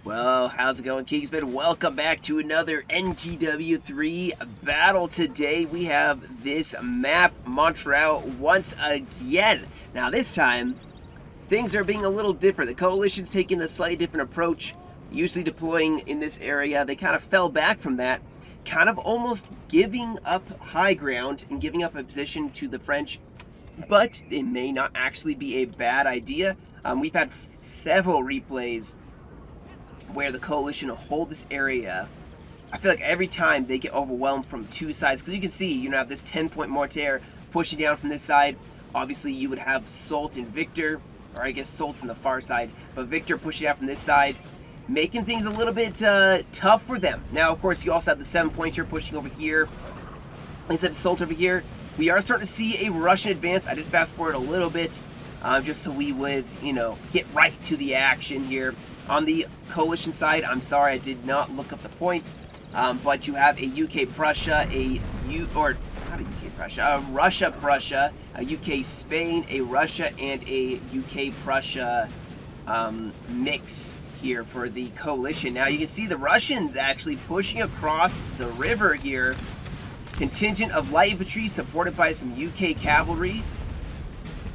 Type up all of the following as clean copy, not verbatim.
Well, how's it going, Kingston? Welcome back to another NTW3 battle. Today we have this map, Montreal, once again. Now this time, things are being a little different. The Coalition's taking a slightly different approach, usually deploying in this area. They kind of fell back from that, kind of almost giving up high ground and giving up a position to the French, but it may not actually be a bad idea. We've had several replays where the Coalition will hold this area. I feel like every time they get overwhelmed from two sides, because you can see, you have this 10-point mortar pushing down from this side. Obviously, you would have Soult and Victor, or I guess Soult's on the far side, but Victor pushing out from this side, making things a little bit tough for them. Now, of course, you also have the 7-pointer pushing over here. Instead of Soult over here, we are starting to see a Russian advance. I did fast forward a little bit, just so we would, get right to the action here. On the Coalition side, I'm sorry I did not look up the points, but you have a UK-Prussia, a Russia-Prussia, a UK-Spain, a Russia, and a UK-Prussia mix here for the Coalition. Now you can see the Russians actually pushing across the river here. Contingent of light infantry supported by some UK cavalry.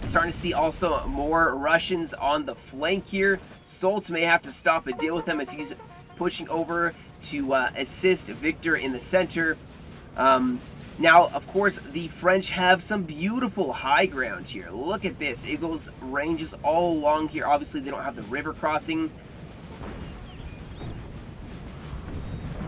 Starting to see also more Russians on the flank here. Soult may have to stop and deal with them as he's pushing over to assist Victor in the center. Now, of course, the French have some beautiful high ground here. Look at this. It goes ranges all along here. Obviously, they don't have the river crossing,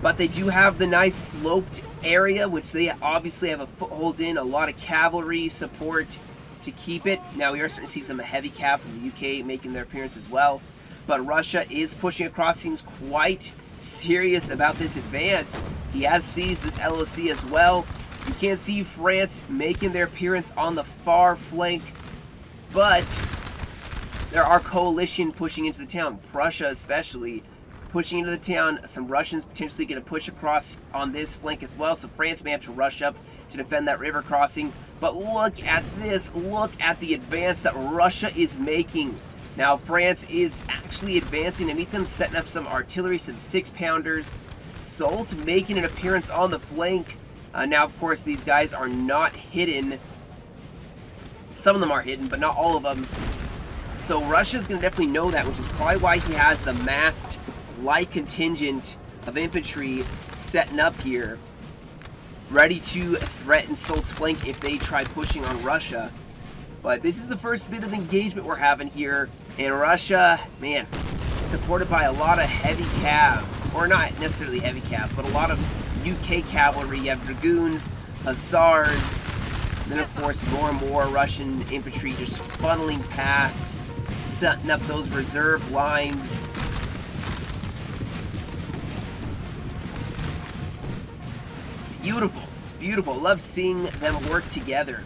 but they do have the nice sloped area, which they obviously have a foothold in. A lot of cavalry support to keep it. Now we are starting to see some heavy cav from the UK making their appearance as well. But Russia is pushing across, seems quite serious about this advance. He has seized this LOC as well. You can't see France making their appearance on the far flank, but there are Coalition pushing into the town, Prussia especially, pushing into the town. Some Russians potentially going to push across on this flank as well, so France may have to rush up to defend that river crossing. But look at this, look at the advance that Russia is making. Now France is actually advancing to meet them, setting up some artillery, some 6-pounders. Soult making an appearance on the flank. Now of course these guys are not hidden. Some of them are hidden, but not all of them. So Russia's going to definitely know that, which is probably why he has the massed light contingent of infantry setting up here, ready to threaten Soult's flank if they try pushing on Russia. But this is the first bit of engagement we're having here, and Russia, man, supported by a lot of heavy cav, or not necessarily heavy cav, but a lot of UK cavalry. You have dragoons, hussars, and then of course more and more Russian infantry just funneling past, setting up those reserve lines. Beautiful. It's beautiful. Love seeing them work together.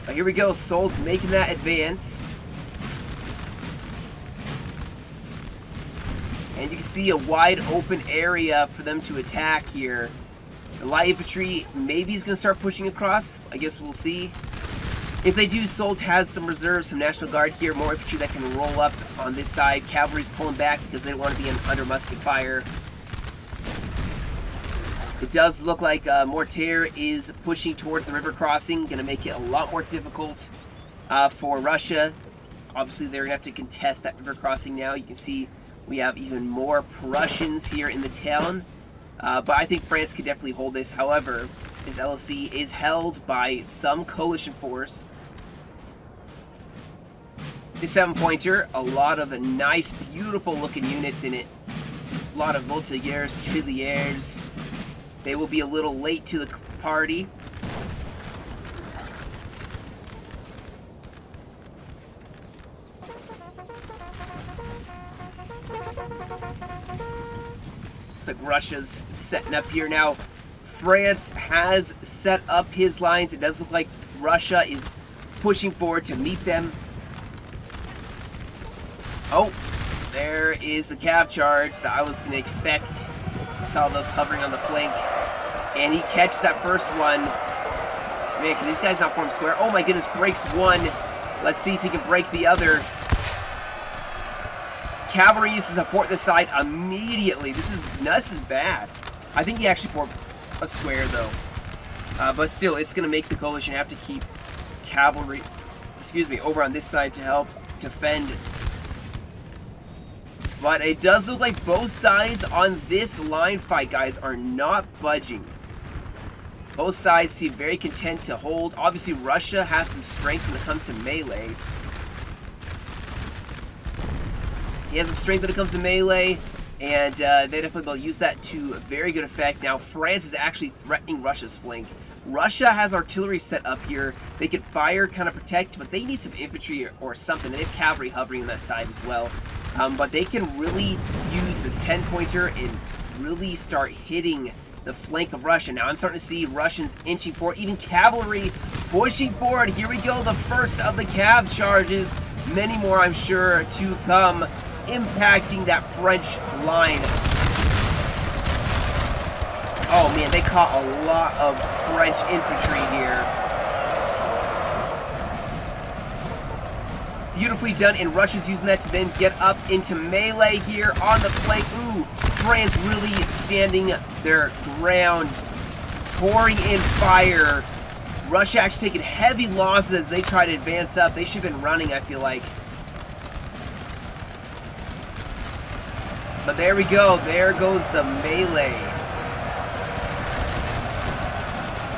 But here we go. Soult making that advance. And you can see a wide open area for them to attack here. The light infantry maybe is going to start pushing across. I guess we'll see. If they do, Soult has some reserves, some National Guard here, more infantry that can roll up on this side. Cavalry's pulling back because they don't want to be under musket fire. It does look like Mortar is pushing towards the river crossing, going to make it a lot more difficult for Russia. Obviously, they're going to have to contest that river crossing now. You can see we have even more Prussians here in the town. But I think France could definitely hold this. However, this LOC is held by some Coalition force. The 7-pointer, a lot of nice, beautiful looking units in it. A lot of Voltigeurs, Trilliers. They will be a little late to the party. Looks like Russia's setting up here now. France has set up his lines. It does look like Russia is pushing forward to meet them. Oh, there is the cav charge that I was going to expect. I saw those hovering on the flank. And he catches that first one. Man, can these guys not form square? Oh my goodness, breaks one. Let's see if he can break the other. cavalry needs to support this side immediately. This is bad. I think he actually formed a square though. But still, it's going to make the coalition have to keep cavalry, over on this side to help defend. But it does look like both sides on this line fight, guys, are not budging. Both sides seem very content to hold. Obviously, Russia has some strength when it comes to melee. He has a strength when it comes to melee, and they definitely will use that to very good effect. Now, France is actually threatening Russia's flank. Russia has artillery set up here. They could fire, kind of protect, but they need some infantry or something. They have cavalry hovering on that side as well. But they can really use this 10-pointer and really start hitting the flank of Russia. Now I'm starting to see Russians inching forward, even cavalry pushing forward. Here we go, the first of the cav charges. Many more, I'm sure, to come, impacting that French line. Oh man, they caught a lot of French infantry here. Beautifully done, and Russia's using that to then get up into melee here on the flank. Ooh, France really standing their ground, pouring in fire. Russia actually taking heavy losses as they try to advance up. They should have been running, I feel like. But there we go. There goes the melee.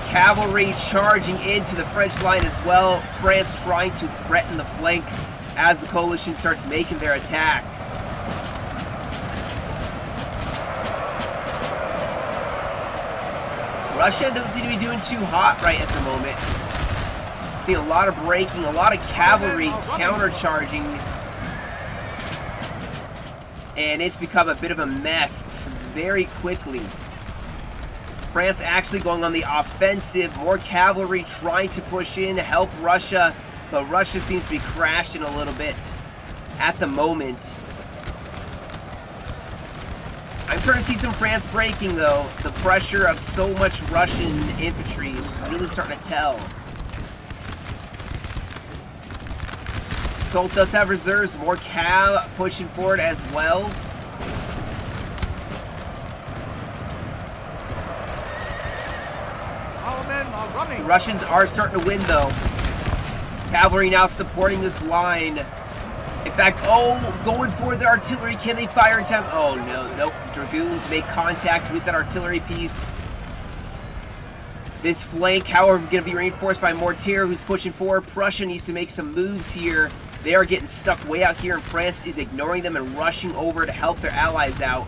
Cavalry charging into the French line as well. France trying to threaten the flank as the coalition starts making their attack. Russia doesn't seem to be doing too hot right at the moment. Seeing a lot of braking, a lot of cavalry countercharging. And it's become a bit of a mess very quickly. France actually going on the offensive. More cavalry trying to push in, help Russia. But Russia seems to be crashing a little bit at the moment. I'm starting to see some France breaking, though. The pressure of so much Russian infantry is really starting to tell. Soult does have reserves. More cav pushing forward as well. The Russians are starting to win, though. Cavalry now supporting this line. In fact, oh, going for the artillery. Can they fire in time? Oh, no. Nope. Dragoons make contact with that artillery piece. This flank, however, going to be reinforced by Mortier, who's pushing forward. Prussia needs to make some moves here. They are getting stuck way out here, and France is ignoring them and rushing over to help their allies out.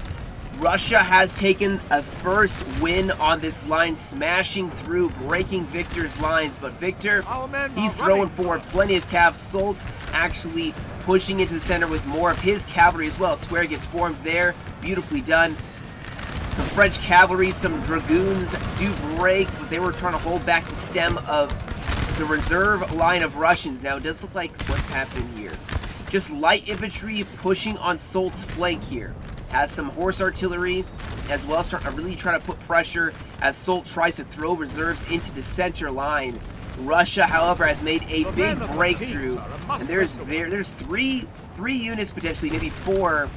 Russia has taken a first win on this line, smashing through, breaking Victor's lines. But Victor, he's throwing forward plenty of cav. Soult actually pushing into the center with more of his cavalry as well. Square gets formed there. Beautifully done. Some French cavalry, some dragoons do break, but they were trying to hold back the stem of the reserve line of Russians. Now, it does look like what's happening here. Just light infantry pushing on Soult's flank here. Has some horse artillery as well, starting to really try to put pressure as Soult tries to throw reserves into the center line. Russia, however, has made a big breakthrough, and there's three units, potentially maybe four,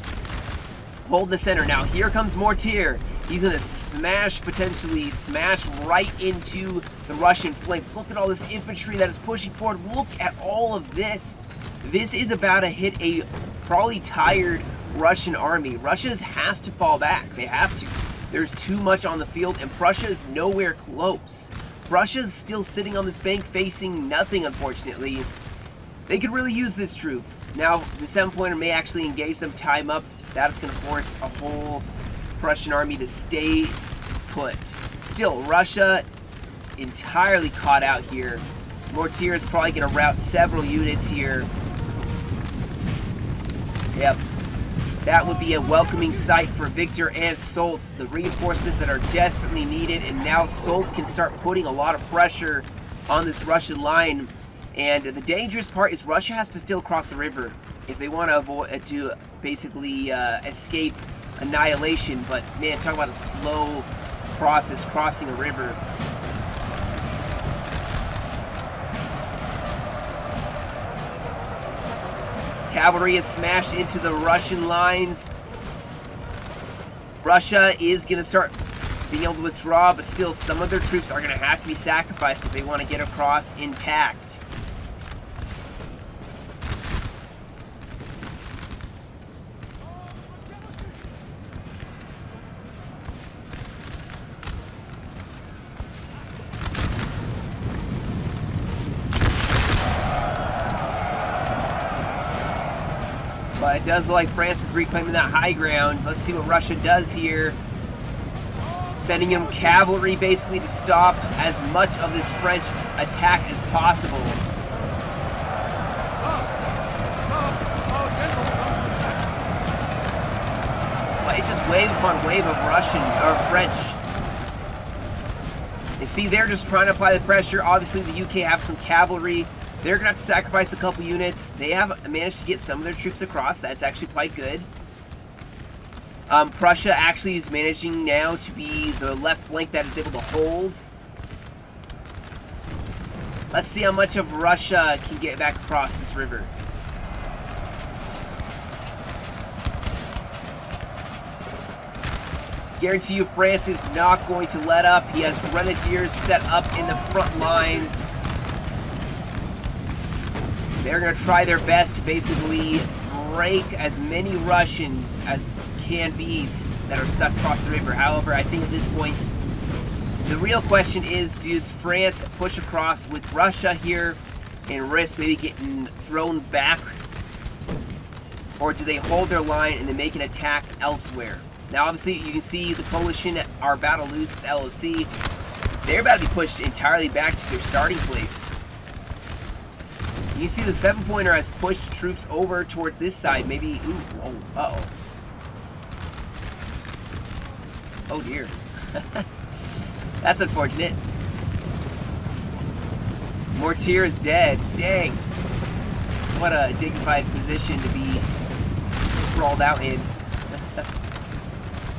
holding the center. Now here comes Mortier. He's going to potentially smash right into the Russian flank. Look at all this infantry that is pushing forward. Look at all of this. This is about to hit a probably tired Russian army. Russia has to fall back. They have to. There's too much on the field, and Prussia is nowhere close. Russia's still sitting on this bank facing nothing, unfortunately. They could really use this troop. Now, the 7-pointer may actually engage them, time up. That is going to force a whole Prussian army to stay put. Still, Russia entirely caught out here. Mortier is probably going to rout several units here. Yep. That would be a welcoming sight for Victor and Soult, the reinforcements that are desperately needed, and now Soult can start putting a lot of pressure on this Russian line. And the dangerous part is Russia has to still cross the river if they want to avoid basically escape annihilation. But man, talk about a slow process crossing a river. Cavalry is smashed into the Russian lines. Russia is going to start being able to withdraw, but still some of their troops are going to have to be sacrificed if they want to get across intact. But it does look like France is reclaiming that high ground. Let's see what Russia does here. Sending in cavalry basically to stop as much of this French attack as possible. But it's just wave upon wave of Russian or French. You see, they're just trying to apply the pressure. Obviously, the UK have some cavalry. They're going to have to sacrifice a couple units. They have managed to get some of their troops across. That's actually quite good. Prussia actually is managing now to be the left flank that is able to hold. Let's see how much of Russia can get back across this river. Guarantee you France is not going to let up. He has grenadiers set up in the front lines. They're going to try their best to basically break as many Russians as can be that are stuck across the river. However, I think at this point, the real question is, does France push across with Russia here and risk maybe getting thrown back? Or do they hold their line and then make an attack elsewhere? Now, obviously, you can see the coalition are about to lose its LOC. They're about to be pushed entirely back to their starting place. You see the 7-pointer has pushed troops over towards this side. Maybe, ooh, oh, uh-oh. Oh dear. That's unfortunate. Mortier is dead. Dang. What a dignified position to be sprawled out in.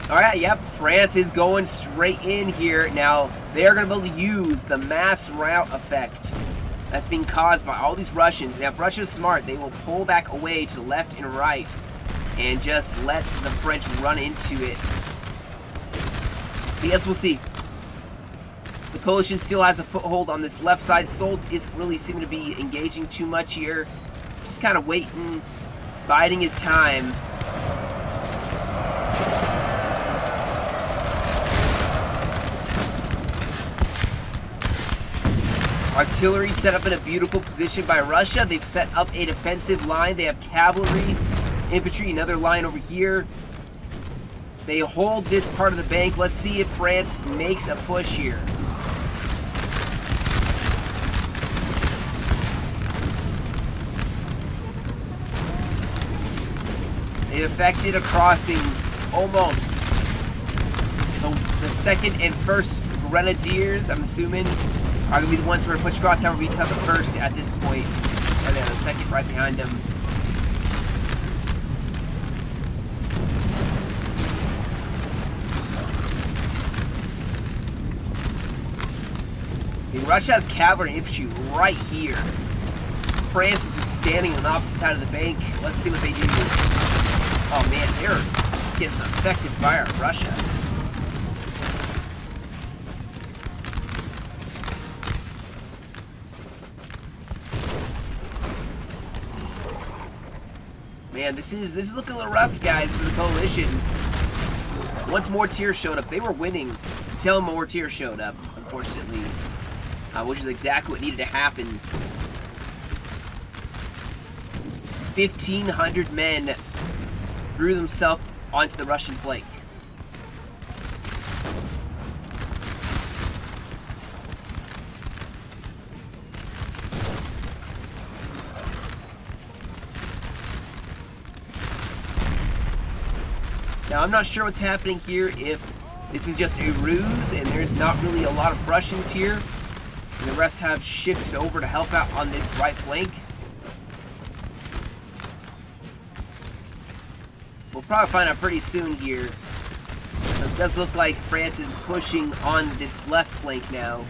Alright, yep, France is going straight in here. Now, they are going to be able to use the mass rout effect that's being caused by all these Russians. Now, if Russia's smart, they will pull back away to the left and right and just let the French run into it. But yes, we'll see. The coalition still has a foothold on this left side. Soult isn't really seeming to be engaging too much here. Just kind of waiting, biding his time. Artillery set up in a beautiful position by Russia. They've set up a defensive line. They have cavalry, infantry, another line over here. They hold this part of the bank. Let's see if France makes a push here. They've effected a crossing almost. The second and first grenadiers, I'm assuming, are going to be the ones who are going to push across. However, we just have the first at this point. And then the second right behind them. I mean, Russia has cavalry and infantry right here. France is just standing on the opposite side of the bank. Let's see what they do. Oh man, they're getting some effective fire on Russia. Man, this is looking a little rough, guys, for the coalition. Once Mortier showed up, they were winning until Mortier showed up, unfortunately, which is exactly what needed to happen. 1,500 men threw themselves onto the Russian flank. Now, I'm not sure what's happening here, if this is just a ruse and there's not really a lot of Prussians here, and the rest have shifted over to help out on this right flank. We'll probably find out pretty soon here. It does look like France is pushing on this left flank now.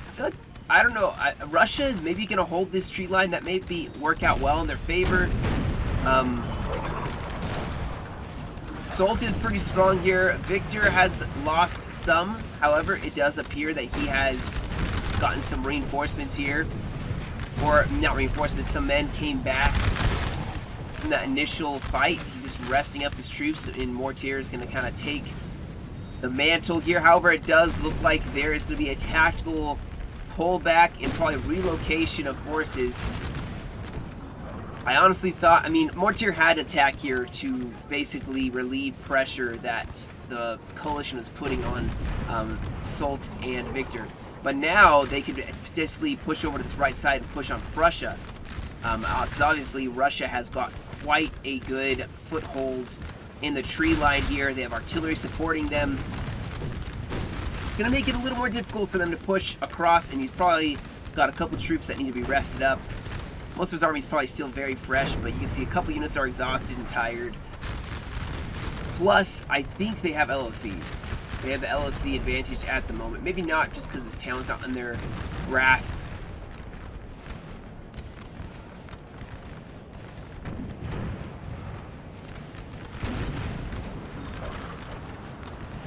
I feel like I don't know. Russia is maybe going to hold this tree line. That may work out well in their favor. Solt is pretty strong here. Victor has lost some. However, it does appear that he has gotten some reinforcements here. Or, not reinforcements, some men came back from that initial fight. He's just resting up his troops, and Mortier is going to kind of take the mantle here. However, it does look like there is going to be a tactical pullback and probably relocation of forces. I honestly thought, I mean, Mortier had attack here to basically relieve pressure that the coalition was putting on Solt and Victor. But now they could potentially push over to this right side and push on Prussia. Because obviously Russia has got quite a good foothold in the tree line here. They have artillery supporting them. It's going to make it a little more difficult for them to push across, and he's probably got a couple troops that need to be rested up. Most of his army is probably still very fresh, but you can see a couple units are exhausted and tired. Plus, I think they have LOCs. They have the LOC advantage at the moment. Maybe not just because this town's not in their grasp.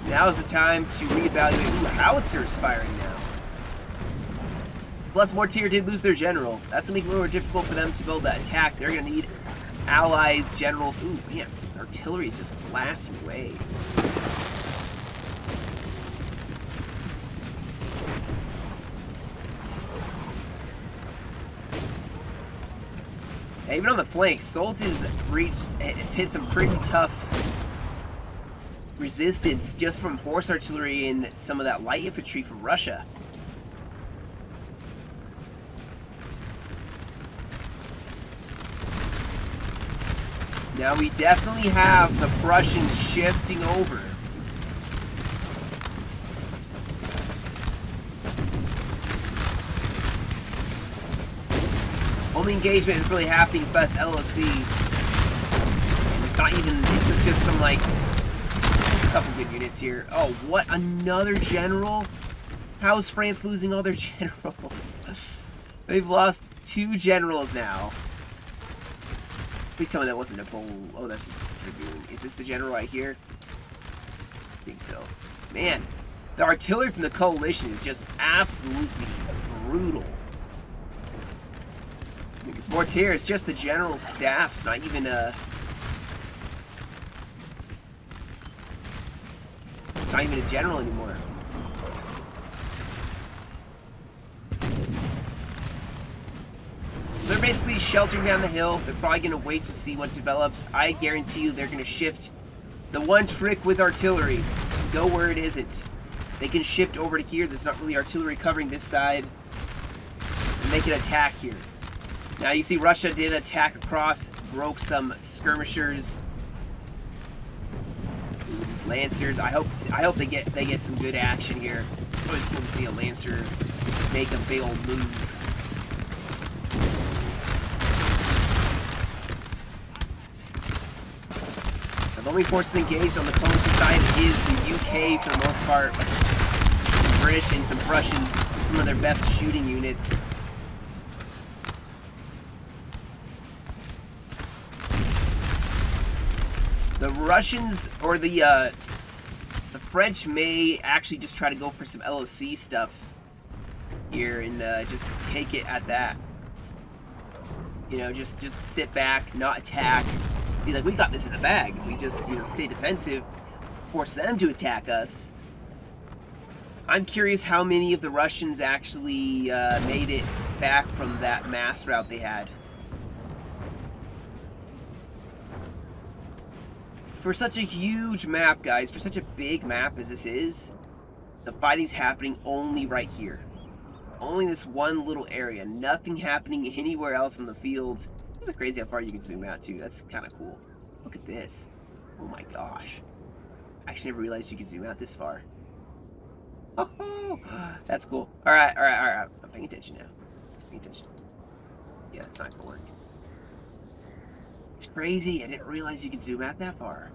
Now is the time to reevaluate. Ooh, Howitzer's firing now. Plus, Mortier did lose their general. That's going to make it a little more difficult for them to build that attack. They're going to need allies, generals. Ooh, man, artillery is just blasting away. And even on the flanks, Solt has hit some pretty tough resistance just from horse artillery and some of that light infantry from Russia. Now we definitely have the Prussians shifting over. Only engagement is really happening is by this LOC. And it's not even, it's just some like, there's a couple good units here. Oh, what? Another general? How is France losing all their generals? They've lost 2 generals now. Please tell me that wasn't Napoleon. Oh, that's a Dragoon. Is this the general right here? I think so. Man, the artillery from the coalition is just absolutely brutal. Because Mortier is just the general's staff. It's not even a... It's not even a general anymore. So they're basically sheltering down the hill. They're probably going to wait to see what develops. I guarantee you they're going to shift. The one trick with artillery, go where it isn't. They can shift over to here. There's not really artillery covering this side. And they can attack here. Now you see Russia did attack across, broke some skirmishers. Ooh, these lancers. I hope they get some good action here. It's always cool to see a lancer make a big old move. The only forces engaged on the coalition side is the UK for the most part. Some British and some Prussians, some of their best shooting units. The Russians or the French may actually just try to go for some LOC stuff here and just take it at that. You know, just sit back, not attack. Be like, we got this in the bag. If we just, you know, stay defensive, force them to attack us. I'm curious how many of the Russians actually made it back from that mass route they had. For such a huge map, guys, for such a big map as this is, the fighting's happening only right here. Only in this one little area. Nothing happening anywhere else in the field. It's crazy how far you can zoom out, too. That's kind of cool. Look at this. Oh my gosh. I actually never realized you could zoom out this far. Oh, that's cool. Alright. I'm paying attention now. Paying attention. Yeah, it's not gonna work. It's crazy. I didn't realize you could zoom out that far.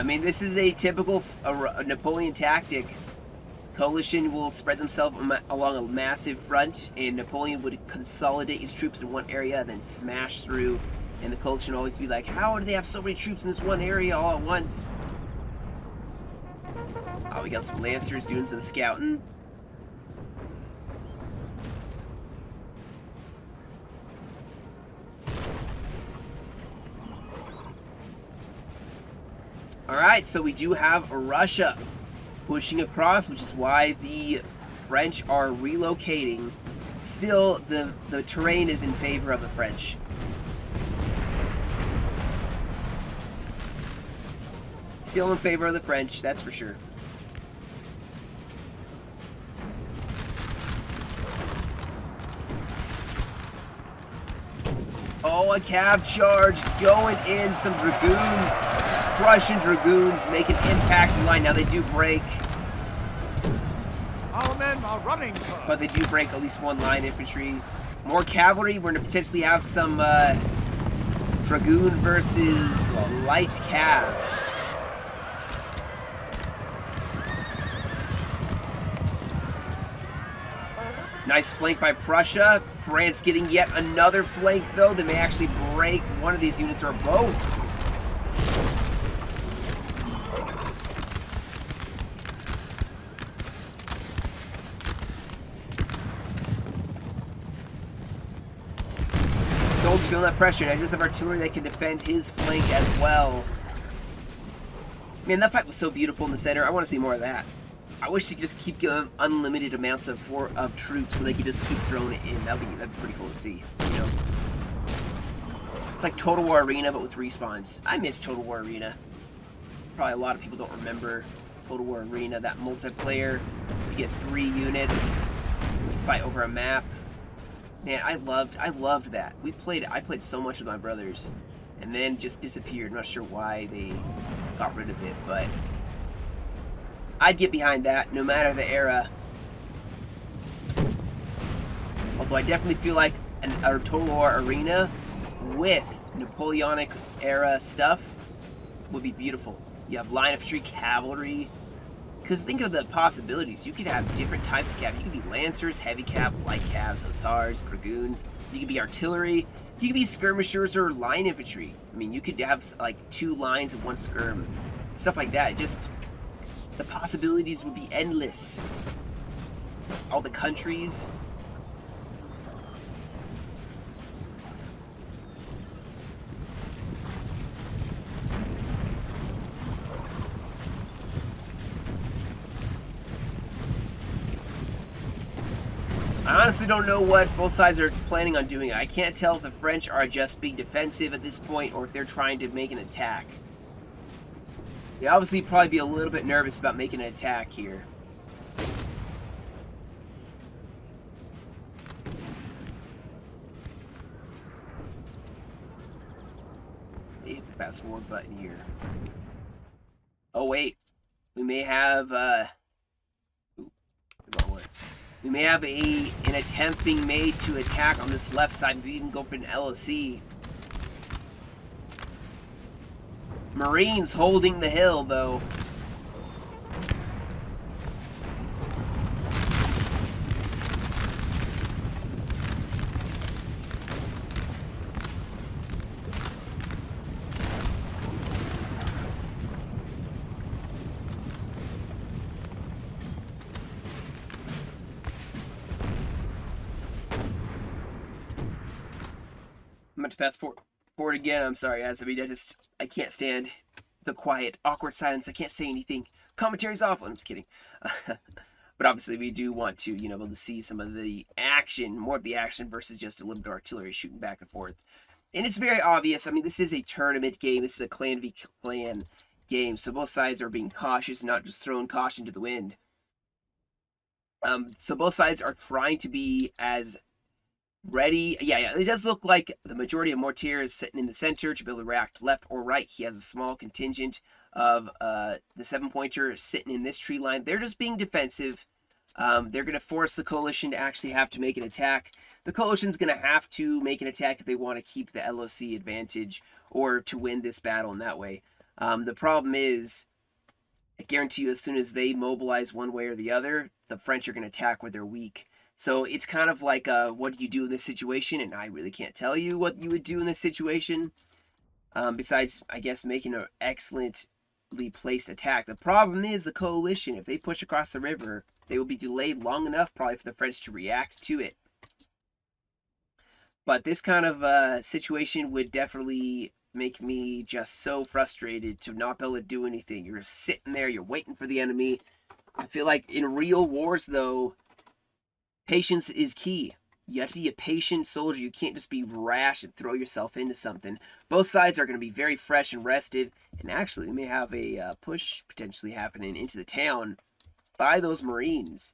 I mean, this is a typical Napoleon tactic. Coalition will spread themselves along a massive front, and Napoleon would consolidate his troops in one area and then smash through. And the coalition would always be like, how do they have so many troops in this one area all at once? Oh, we got some Lancers doing some scouting. Alright, so we do have Russia pushing across, which is why the French are relocating. Still, the terrain is in favor of the French. Still in favor of the French, that's for sure. Oh, a cav charge going in. Some dragoons, Prussian dragoons, make an impact line. Now they do break. Our men are running, but they do break at least one line infantry. More cavalry. We're going to potentially have some dragoon versus light cav. Nice flank by Prussia. France getting yet another flank, though. They may actually break one of these units or both. Sold's feeling that pressure. Now, he does have artillery that can defend his flank as well. Man, that fight was so beautiful in the center. I want to see more of that. I wish they could just keep giving unlimited amounts of troops so they could just keep throwing it in. That'd be pretty cool to see, you know? It's like Total War Arena, but with respawns. I miss Total War Arena. Probably a lot of people don't remember Total War Arena, that multiplayer. You get 3 units, you fight over a map. Man, I loved that. I played so much with my brothers, and then just disappeared. I'm not sure why they got rid of it, but I'd get behind that, no matter the era. Although I definitely feel like a Total War Arena with Napoleonic era stuff would be beautiful. You have line infantry, cavalry. Because think of the possibilities. You could have different types of cav. You could be lancers, heavy cav, light cavs, hussars, dragoons. You could be artillery. You could be skirmishers or line infantry. I mean, you could have like 2 lines and 1 skirm. Stuff like that. Just the possibilities would be endless. All the countries. I honestly don't know what both sides are planning on doing. I can't tell if the French are just being defensive at this point or if they're trying to make an attack. They obviously probably be a little bit nervous about making an attack here. Hit the fast forward button here. Oh wait, we may have we may have an attempt being made to attack on this left side. Maybe even go for an LOC. Marines holding the hill, though. I'm going to fast forward again. I'm sorry, guys. I mean, I can't stand the quiet, awkward silence. I can't say anything. Commentary's awful. I'm just kidding. But obviously, we do want to, be able to see some of the action, more of the action versus just a little bit of artillery shooting back and forth. And it's very obvious. I mean, this is a tournament game. This is a clan v clan game. So both sides are being cautious and not just throwing caution to the wind. So both sides are trying to be as ready. Yeah, it does look like the majority of Mortier is sitting in the center to be able to react left or right. He has a small contingent of the 7-pointer sitting in this tree line. They're just being defensive. They're going to force the coalition to actually have to make an attack. The coalition's going to have to make an attack if they want to keep the LOC advantage or to win this battle in that way. The problem is, I guarantee you, as soon as they mobilize one way or the other, the French are going to attack where they're weak. So it's kind of like, what do you do in this situation? And I really can't tell you what you would do in this situation. Besides, I guess, making an excellently placed attack. The problem is the coalition. If they push across the river, they will be delayed long enough probably for the French to react to it. But this kind of situation would definitely make me just so frustrated to not be able to do anything. You're sitting there, you're waiting for the enemy. I feel like in real wars, though, patience is key. You have to be a patient soldier. You can't just be rash and throw yourself into something. Both sides are going to be very fresh and rested. And actually, we may have a push potentially happening into the town by those Marines.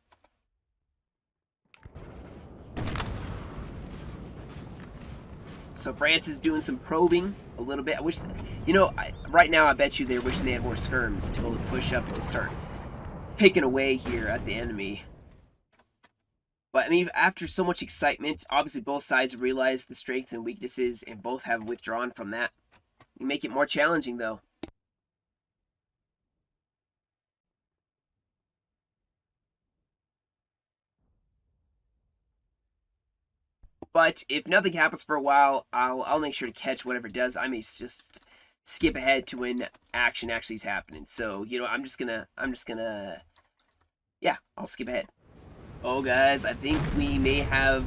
So France is doing some probing a little bit. I wish, you know, right now I bet you they're wishing they had more skirms to be able to push up and to start picking away here at the enemy. But, I mean, after so much excitement, obviously both sides realize the strengths and weaknesses, and both have withdrawn from that. You make it more challenging, though. But if nothing happens for a while, I'll make sure to catch whatever it does. I may just skip ahead to when action actually is happening. So, you know, I'm just gonna, yeah, I'll skip ahead. Oh, guys, I think we may have,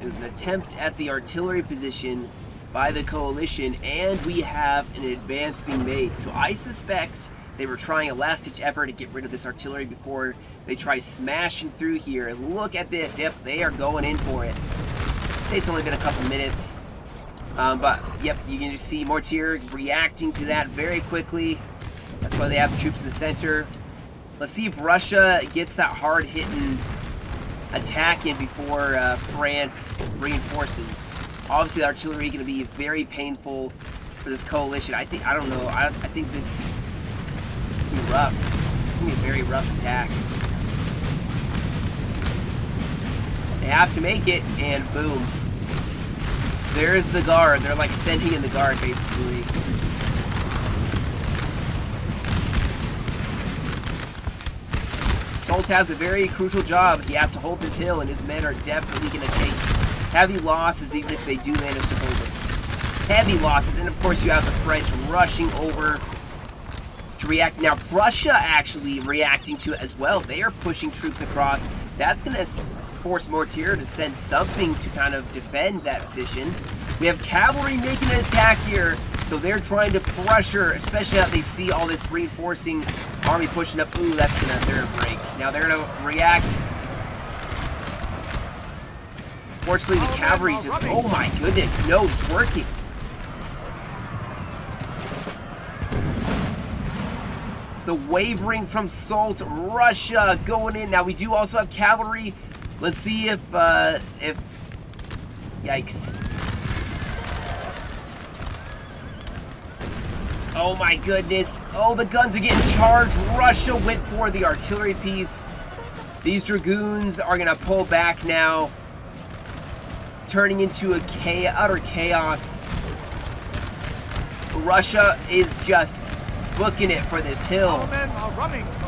it was an attempt at the artillery position by the coalition, and we have an advance being made. So I suspect they were trying a last-ditch effort to get rid of this artillery before they try smashing through here. And look at this. Yep, they are going in for it. It's only been a couple minutes. But, yep, you can just see Mortier reacting to that very quickly. That's why they have the troops in the center. Let's see if Russia gets that hard-hitting attack in before France reinforces. Obviously, the artillery is going to be very painful for this coalition. I don't know. I think this is going to be rough. It's going to be a very rough attack. They have to make it, and boom. There's the guard. They're like sending in the guard, basically. Soult has a very crucial job. He has to hold this hill, and his men are definitely going to take heavy losses, even if they do manage to hold it. Heavy losses, and of course you have the French rushing over to react. Now, Prussia actually reacting to it as well. They are pushing troops across. That's going to force Mortier to send something to kind of defend that position. We have cavalry making an attack here, so they're trying to pressure, especially after they see all this reinforcing army pushing up. Ooh, that's gonna break. Now they're gonna react. Fortunately, the cavalry's just, oh my goodness, no, it's working. The wavering from Soult, Russia going in. Now we do also have cavalry. Let's see if yikes. Oh my goodness. Oh, the guns are getting charged. Russia went for the artillery piece. These dragoons are going to pull back now, turning into a utter chaos. Russia is just booking it for this hill.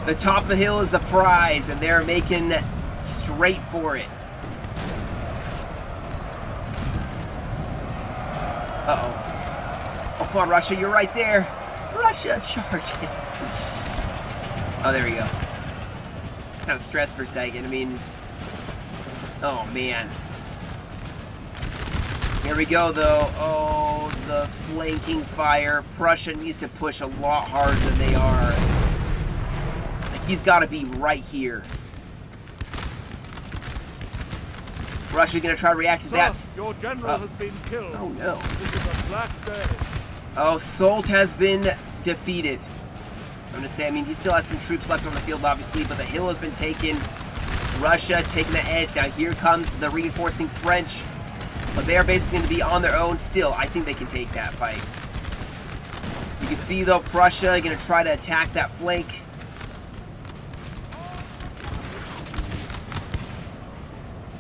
The top of the hill is the prize, and they're making straight for it. Uh-oh. Oh, come on, Russia, you're right there. Russia, charge it. Oh, there we go. Kind of stressed for a second. I mean, oh, man. Here we go, though. Oh, the flanking fire. Prussia needs to push a lot harder than they are. Like, he's got to be right here. Russia going to try to react to that. Your general has been killed. Oh, no. This is a black day. Oh, Soult has been defeated. I'm going to say, I mean, he still has some troops left on the field, obviously, but the hill has been taken. Russia taking the edge. Now, here comes the reinforcing French. But they are basically going to be on their own still. I think they can take that fight. You can see, though, Prussia going to try to attack that flank.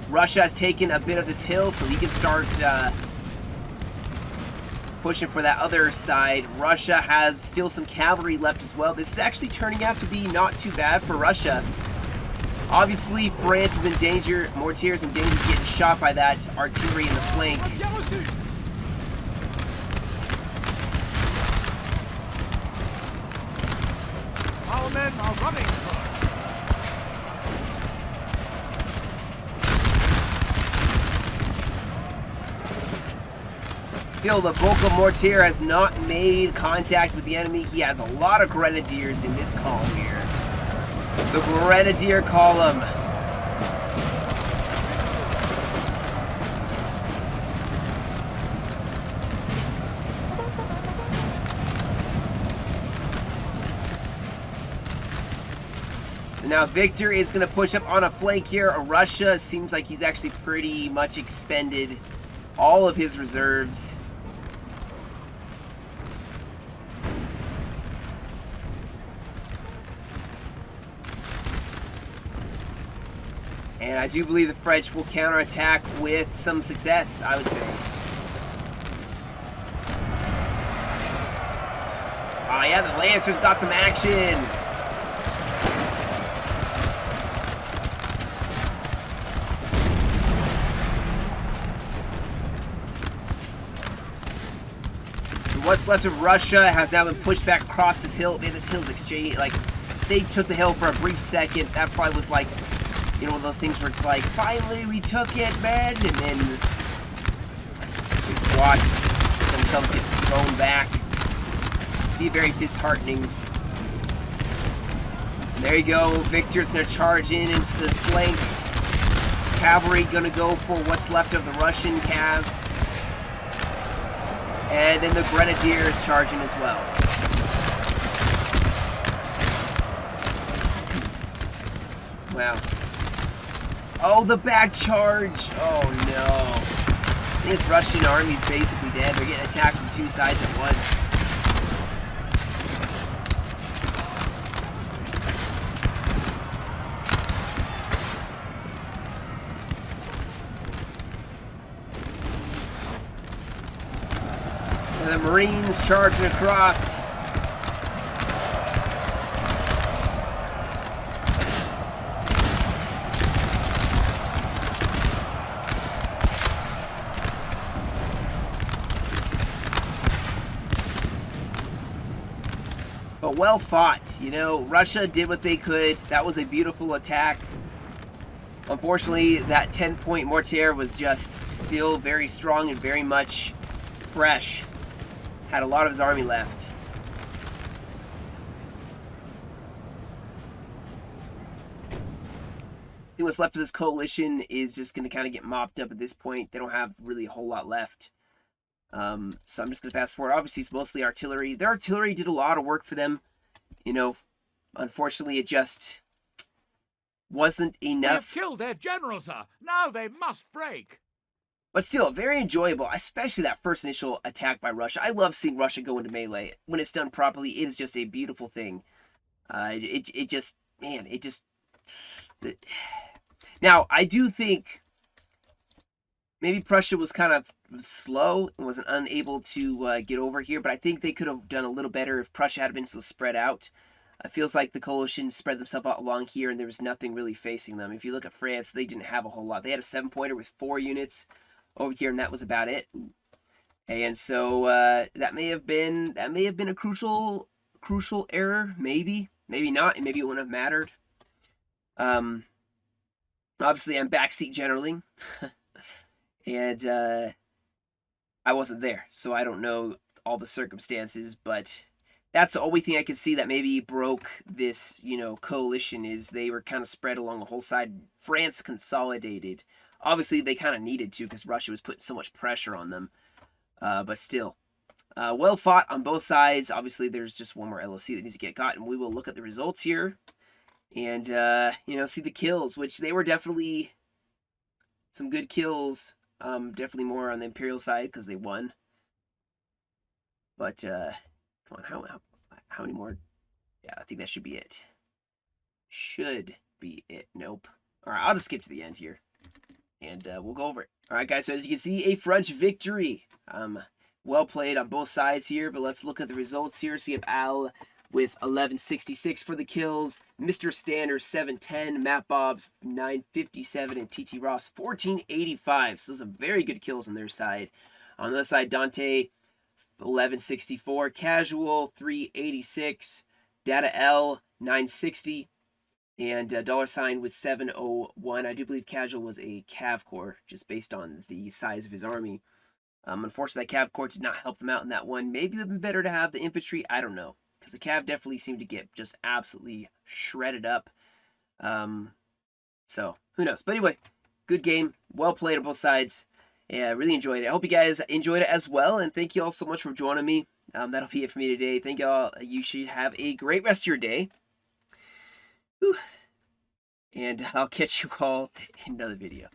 Russia has taken a bit of this hill, so he can start pushing for that other side. Russia has still some cavalry left as well. This is actually turning out to be not too bad for Russia. Obviously, France is in danger. Mortier is in danger of getting shot by that artillery in the flank. Our men are running for it. Still, the bulk of Mortier has not made contact with the enemy. He has a lot of grenadiers in this column here. The Grenadier column. Now Victor is going to push up on a flank here. Russia seems like he's actually pretty much expended all of his reserves. And I do believe the French will counterattack with some success, I would say. Oh yeah, the Lancers got some action. What's left of Russia has now been pushed back across this hill. Man, this hill's exchange, like, they took the hill for a brief second. That probably was like, you know, one of those things where it's like, finally we took it, man, and then just watch themselves get thrown back. Be very disheartening. There you go. Victor's going to charge in into the flank. Cavalry going to go for what's left of the Russian cav. And then the Grenadiers charging as well. Wow. Oh, the back charge! Oh no. This Russian army's basically dead. They're getting attacked from two sides at once. And the Marines charging across. But well fought. You know, Russia did what they could. That was a beautiful attack. Unfortunately, that 10-point mortar was just still very strong and very much fresh. Had a lot of his army left. I think what's left of this coalition is just going to kind of get mopped up at this point. They don't have really a whole lot left. So I'm just going to fast forward. Obviously, it's mostly artillery. Their artillery did a lot of work for them. You know, unfortunately, it just wasn't enough. They have killed their general, sir. Now they must break. But still, very enjoyable, especially that first initial attack by Russia. I love seeing Russia go into melee. When it's done properly, it is just a beautiful thing. It just... Now, I do think maybe Prussia was kind of slow and was unable to get over here, but I think they could have done a little better if Prussia had been so spread out. It feels like the coalition spread themselves out along here and there was nothing really facing them. If you look at France, they didn't have a whole lot. They had a 7-pointer with 4 units over here, and that was about it. And so that may have been a crucial error, maybe not, and maybe it wouldn't have mattered. Obviously, I'm backseat generaling, and I wasn't there, so I don't know all the circumstances, but that's the only thing I could see that maybe broke this, you know, coalition, is they were kind of spread along the whole side. France consolidated. Obviously, they kind of needed to because Russia was putting so much pressure on them, but still. Well fought on both sides. Obviously, there's just one more LOC that needs to get got, and we will look at the results here and, you know, see the kills, which they were definitely some good kills. Definitely more on the Imperial side because they won. But, come on, how many more? Yeah, I think that should be it. Should be it. Nope. All right, I'll just skip to the end here, and we'll go over it. All right, guys, so as you can see, a French victory. Well played on both sides here, but let's look at the results here. So you have Al with 1166 for the kills, Mr. Standard 710, Matt Bob 957, and TT Ross 1485. So some very good kills on their side. On the other side, Dante 1164, Casual 386, Data L 960, and $sign with 701. I do believe Casual was a Cav Corps, just based on the size of his army. Unfortunately, that Cav Corps did not help them out in that one. Maybe it would have been better to have the infantry. I don't know. Because the Cav definitely seemed to get just absolutely shredded up. So, who knows? But anyway, good game. Well played on both sides. Yeah, I really enjoyed it. I hope you guys enjoyed it as well. And thank you all so much for joining me. That'll be it for me today. Thank you all. You should have a great rest of your day. Whew. And I'll catch you all in another video.